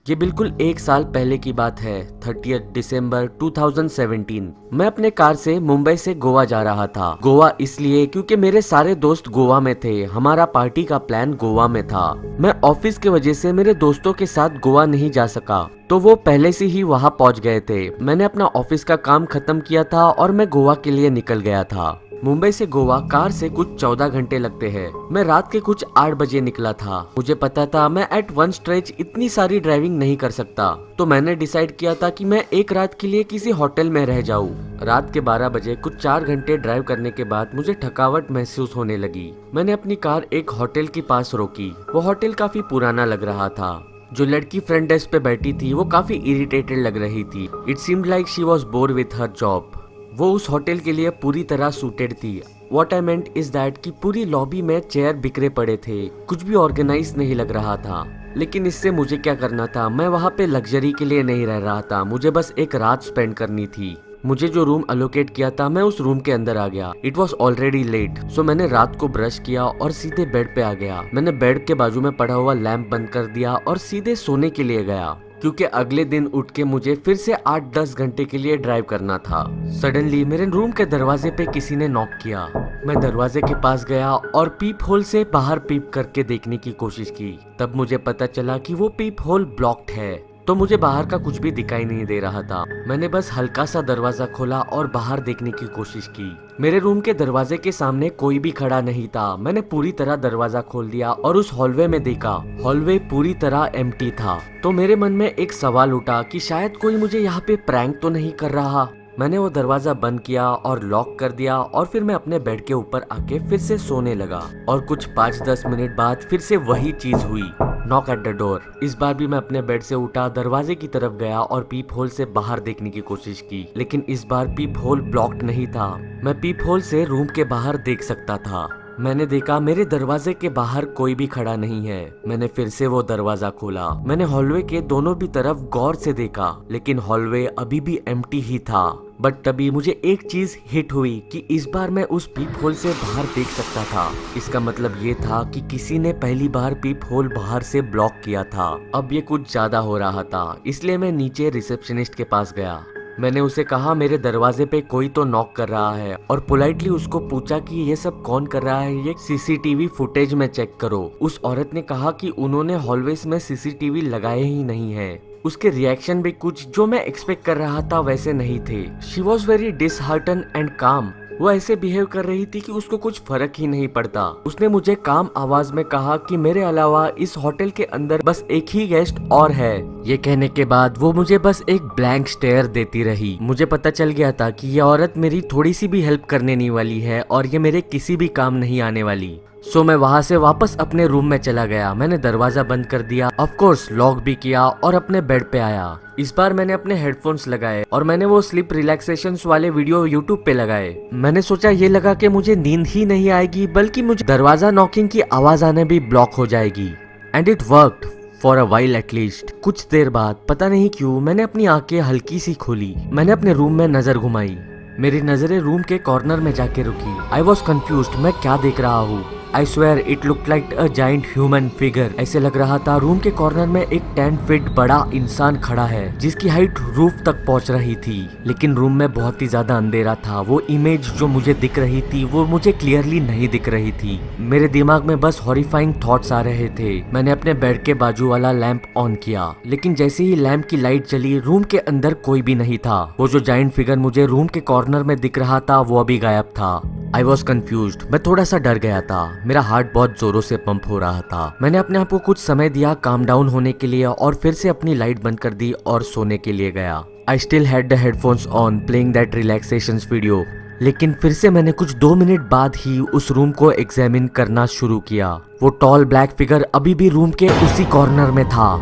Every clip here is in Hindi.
ये बिल्कुल एक साल पहले की बात है। 30 दिसंबर 2017। मैं अपने कार से मुंबई से गोवा जा रहा था। गोवा इसलिए क्योंकि मेरे सारे दोस्त गोवा में थे। हमारा पार्टी का प्लान गोवा में था। मैं ऑफिस की वजह से मेरे दोस्तों के साथ गोवा नहीं जा सका, तो वो पहले से ही वहाँ पहुँच गए थे। मैंने अपना ऑफिस का काम खत्म किया था और मैं गोवा के लिए निकल गया था। मुंबई से गोवा कार से कुछ 14 घंटे लगते हैं। मैं रात के कुछ 8 बजे निकला था। मुझे पता था मैं एट वन स्ट्रेच इतनी सारी ड्राइविंग नहीं कर सकता, तो मैंने डिसाइड किया था कि मैं एक रात के लिए किसी होटल में रह जाऊं। रात के 12 बजे कुछ 4 घंटे ड्राइव करने के बाद मुझे थकावट महसूस होने लगी। मैंने अपनी कार एक होटल के पास रोकी। वो होटल काफी पुराना लग रहा था। जो लड़की फ्रंट डेस्क पे बैठी थी वो काफी इरिटेटेड लग रही थी। It seemed like she was bore with her job. वो उस होटल के लिए पूरी तरह सूटेड थी। What I meant is that कि पूरी लॉबी में चेयर बिखरे पड़े थे, कुछ भी ऑर्गेनाइज नहीं लग रहा था। लेकिन इससे मुझे क्या करना था? मैं वहाँ पे लग्जरी के लिए नहीं रह रहा था, मुझे बस एक रात स्पेंड करनी थी। मुझे जो रूम अलोकेट किया था, मैं उस रूम के अंदर आ गया। इट वॉज ऑलरेडी लेट, सो मैंने रात को ब्रश किया और सीधे बेड पे आ गया। मैंने बेड के बाजू में पड़ा हुआ लैंप बंद कर दिया और सीधे सोने के लिए गया, क्योंकि अगले दिन उठ के मुझे फिर से 8-10 घंटे के लिए ड्राइव करना था। सडनली मेरे रूम के दरवाजे पे किसी ने नॉक किया। मैं दरवाजे के पास गया और पीप होल से बाहर पीप करके देखने की कोशिश की। तब मुझे पता चला कि वो पीप होल ब्लॉक्ड है, तो मुझे बाहर का कुछ भी दिखाई नहीं दे रहा था। मैंने बस हल्का सा दरवाजा खोला और बाहर देखने की कोशिश की। मेरे रूम के दरवाजे के सामने कोई भी खड़ा नहीं था। मैंने पूरी तरह दरवाजा खोल दिया और उस हॉलवे में देखा। हॉलवे पूरी तरह एम्प्टी था। तो मेरे मन में एक सवाल उठा कि शायद कोई मुझे यहाँ पे प्रैंक तो नहीं कर रहा। मैंने वो दरवाजा बंद किया और लॉक कर दिया और फिर मैं अपने बेड के ऊपर आके फिर से सोने लगा। और कुछ 5-10 मिनट बाद फिर से वही चीज हुई, नॉक एट द डोर। इस बार भी मैं अपने बेड से उठा, दरवाजे की तरफ गया और पीप होल से बाहर देखने की कोशिश की। लेकिन इस बार पीप होल ब्लॉक्ड नहीं था। मैं पीप होल से रूम के बाहर देख सकता था। मैंने देखा मेरे दरवाजे के बाहर कोई भी खड़ा नहीं है। मैंने फिर से वो दरवाजा खोला। मैंने हॉलवे के दोनों भी तरफ गौर से देखा, लेकिन हॉलवे अभी भी एम्प्टी ही था। बट तभी मुझे एक चीज हिट हुई कि इस बार मैं उस पीप होल से बाहर देख सकता था। इसका मतलब ये था कि किसी ने पहली बार पीप होल बाहर से ब्लॉक किया था। अब ये कुछ ज्यादा हो रहा था, इसलिए मैं नीचे रिसेप्शनिस्ट के पास गया। मैंने उसे कहा मेरे दरवाजे पे कोई तो नॉक कर रहा है, और पोलाइटली उसको पूछा कि ये सब कौन कर रहा है, ये सीसीटीवी फुटेज में चेक करो। उस औरत ने कहा कि उन्होंने हॉलवेज में सीसीटीवी लगाए ही नहीं है। उसके रिएक्शन भी कुछ जो मैं एक्सपेक्ट कर रहा था वैसे नहीं थे। She was very dishearten and काम। वो ऐसे बिहेव कर रही थी कि उसको कुछ फर्क ही नहीं पड़ता। उसने मुझे काम आवाज में कहा कि मेरे अलावा इस होटल के अंदर बस एक ही गेस्ट और है। ये कहने के बाद वो मुझे बस एक ब्लैंक स्टेयर देती रही। मुझे पता चल गया था कि ये औरत मेरी थोड़ी सी भी हेल्प करने नहीं वाली है और ये मेरे किसी भी काम नहीं आने वाली। सो मैं वहाँ से वापस अपने रूम में चला गया। मैंने दरवाजा बंद कर दिया, ऑफ कोर्स लॉक भी किया और अपने बेड पे आया। इस बार मैंने अपने हेडफोन्स लगाए और मैंने वो स्लीप रिलैक्सेशंस वाले वीडियो यूट्यूब पे लगाए। मैंने सोचा ये लगा कि मुझे नींद ही नहीं आएगी, बल्कि मुझे दरवाजा नॉकिंग की आवाज आने भी ब्लॉक हो जाएगी। And it worked for a while at least. कुछ देर बाद पता नहीं क्यों मैंने अपनी आंखें हल्की सी खोली। मैंने अपने रूम में नजर घुमाई। मेरी नजरें रूम के कॉर्नर में जाके रुकी। आई वॉज कंफ्यूज्ड, मैं क्या देख रहा हूँ। I swear it looked like a giant human figure। ऐसे लग रहा था रूम के कॉर्नर में एक 10 फीट बड़ा इंसान खड़ा है, जिसकी हाइट रूफ तक पहुंच रही थी। लेकिन रूम में बहुत ही ज्यादा अंधेरा था। वो इमेज जो मुझे दिख रही थी वो मुझे क्लियरली नहीं दिख रही थी। मेरे दिमाग में बस हॉरिफाइंग थॉट्स आ रहे थे। मैंने अपने बेड के बाजू वाला लैंप ऑन किया, लेकिन जैसे ही लैंप की लाइट जली, रूम के अंदर कोई भी नहीं था। वो जो जायंट फिगर मुझे रूम के कॉर्नर में दिख रहा था वो अभी गायब था। I was confused. मैं थोड़ा सा डर गया था। मेरा हार्ट बहुत जोरों से पंप हो रहा था। मैंने अपने आप को कुछ समय दिया काम डाउन होने के लिए और फिर से अपनी लाइट बंद कर दी और सोने के लिए गया। I still had the headphones on playing that relaxations video. लेकिन फिर से मैंने कुछ 2 मिनट बाद ही उस रूम को एग्जामिन करना शुरू किया। वो टॉल ब्लैक फिगर अभी भी रूम के उसी कॉर्नर में था।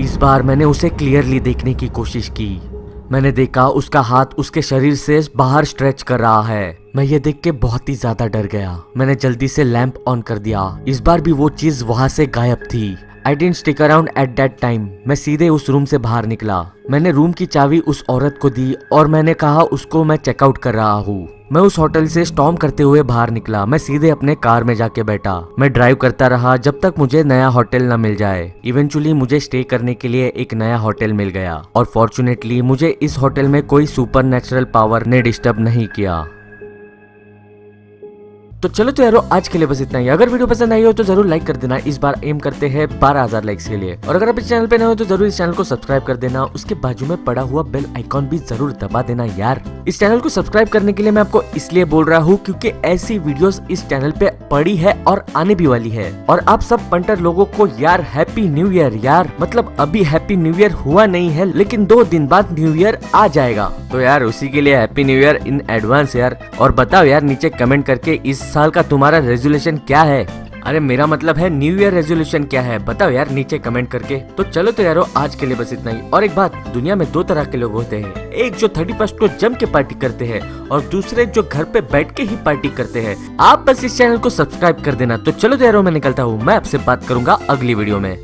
इस बार मैंने उसे क्लियरली देखने की कोशिश की। मैंने देखा उसका हाथ उसके शरीर से बाहर स्ट्रेच कर रहा है। मैं ये देख के बहुत ही ज्यादा डर गया। मैंने जल्दी से लैंप ऑन कर दिया। इस बार भी वो चीज वहां से गायब थी। I didn't stick around at that time. मैं सीधे उस रूम से बाहर निकला। मैंने रूम की चाबी उस औरत को दी और मैंने कहा उसको मैं चेकआउट कर रहा हूँ। मैं उस होटल से स्टॉर्म करते हुए बाहर निकला। मैं सीधे अपने कार में जाके बैठा। मैं ड्राइव करता रहा जब तक मुझे नया होटल न मिल जाए। इवेंचुअली मुझे स्टे करने के लिए एक नया होटल मिल गया और फॉर्चुनेटली मुझे इस होटल में कोई सुपरनेचुरल पावर ने डिस्टर्ब नहीं किया। तो चलो तो यारो आज के लिए बस इतना ही। अगर वीडियो पसंद आई हो तो जरूर लाइक कर देना। इस बार एम करते हैं 12,000 लाइक्स के लिए। और अगर आप इस चैनल पे नए हो तो जरूर इस चैनल को सब्सक्राइब कर देना। उसके बाजू में पड़ा हुआ बेल आइकॉन भी जरूर दबा देना यार। इस चैनल को सब्सक्राइब करने के लिए मैं आपको इसलिए बोल रहा हूँ क्योंकि ऐसी वीडियोस इस चैनल पे पड़ी है और आने भी वाली है। और आप सब पंटर लोगों को यार हैप्पी न्यू ईयर यार। मतलब अभी हैप्पी न्यू ईयर हुआ नहीं है लेकिन 2 दिन बाद न्यू ईयर आ जाएगा। तो यार उसी के लिए happy new year in advance यार। और बताओ यार नीचे कमेंट करके इस साल का तुम्हारा रेजोल्यूशन क्या है। अरे मेरा मतलब है न्यू ईयर रेजोल्यूशन क्या है, बताओ यार नीचे कमेंट करके। तो चलो तो यारो आज के लिए बस इतना ही। और एक बात, दुनिया में 2 तरह के लोग होते हैं, एक जो 31st को जम के पार्टी करते हैं और दूसरे जो घर पे बैठ के ही पार्टी करते हैं। आप बस इस चैनल को सब्सक्राइब कर देना। तो चलो तो यारो मैं निकलता हूँ। मैं आपसे बात करूंगा अगली वीडियो में।